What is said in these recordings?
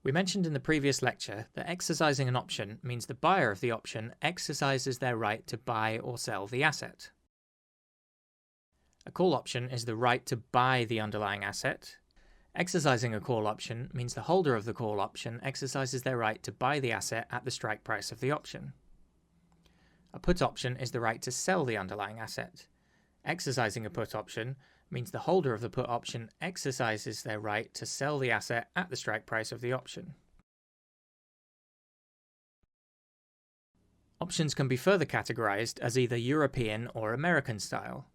We mentioned in the previous lecture that exercising an option means the buyer of the option exercises their right to buy or sell the asset. A call option is the right to buy the underlying asset. Exercising a call option means the holder of the call option exercises their right to buy the asset at the strike price of the option. A put option is the right to sell the underlying asset. Exercising a put option means the holder of the put option exercises their right to sell the asset at the strike price of the option. Options can be further categorized as either European or American style.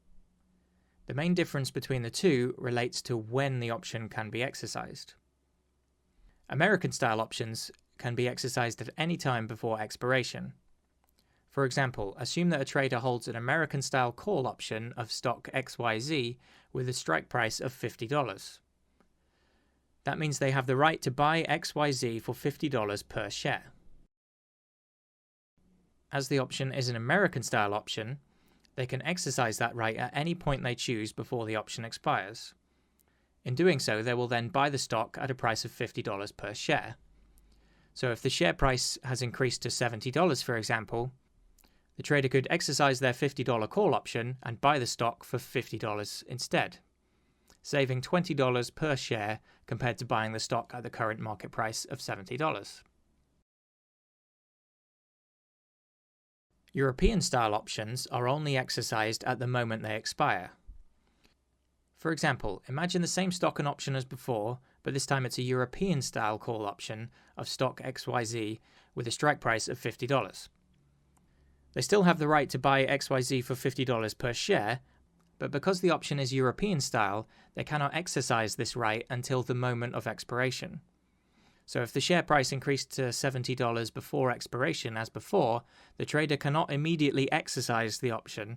The main difference between the two relates to when the option can be exercised. American style options can be exercised at any time before expiration. For example, assume that a trader holds an American style call option of stock XYZ with a strike price of $50. That means they have the right to buy XYZ for $50 per share. As the option is an American style option, they can exercise that right at any point they choose before the option expires. In doing so, they will then buy the stock at a price of $50 per share. So if the share price has increased to $70, for example, the trader could exercise their $50 call option and buy the stock for $50 instead, saving $20 per share compared to buying the stock at the current market price of $70. European-style options are only exercised at the moment they expire. For example, imagine the same stock and option as before, but this time it's a European-style call option of stock XYZ with a strike price of $50. They still have the right to buy XYZ for $50 per share, but because the option is European-style, they cannot exercise this right until the moment of expiration. So if the share price increased to $70 before expiration as before, the trader cannot immediately exercise the option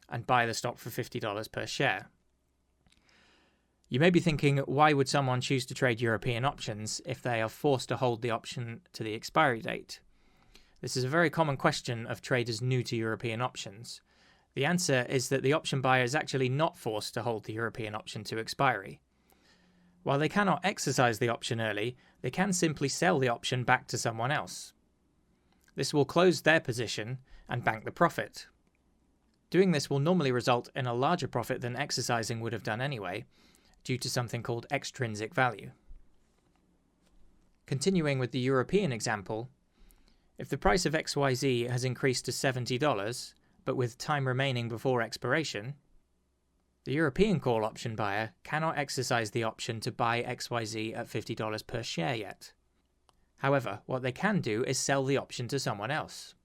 and buy the stock for $50 per share. You may be thinking, why would someone choose to trade European options if they are forced to hold the option to the expiry date? This is a very common question of traders new to European options. The answer is that the option buyer is actually not forced to hold the European option to expiry. While they cannot exercise the option early, they can simply sell the option back to someone else. This will close their position and bank the profit. Doing this will normally result in a larger profit than exercising would have done anyway, due to something called extrinsic value. Continuing with the European example, if the price of XYZ has increased to $70, but with time remaining before expiration, the European call option buyer cannot exercise the option to buy XYZ at $50 per share yet. However, what they can do is sell the option to someone else.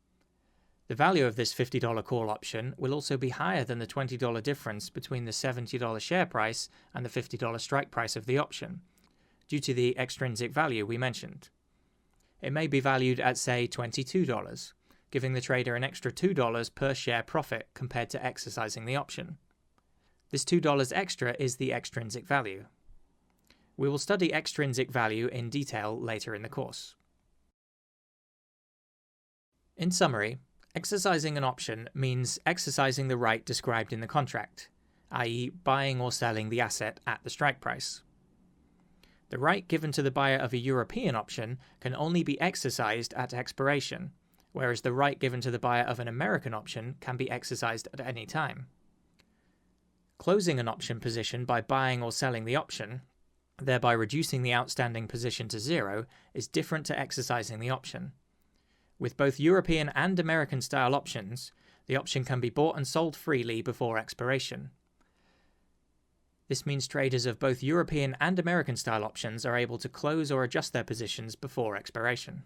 The value of this $50 call option will also be higher than the $20 difference between the $70 share price and the $50 strike price of the option, due to the extrinsic value we mentioned. It may be valued at, say, $22, giving the trader an extra $2 per share profit compared to exercising the option. This $2 extra is the extrinsic value. We will study extrinsic value in detail later in the course. In summary, exercising an option means exercising the right described in the contract, i.e., buying or selling the asset at the strike price. The right given to the buyer of a European option can only be exercised at expiration, whereas the right given to the buyer of an American option can be exercised at any time. Closing an option position by buying or selling the option, thereby reducing the outstanding position to zero, is different to exercising the option. With both European and American style options, the option can be bought and sold freely before expiration. This means traders of both European and American style options are able to close or adjust their positions before expiration.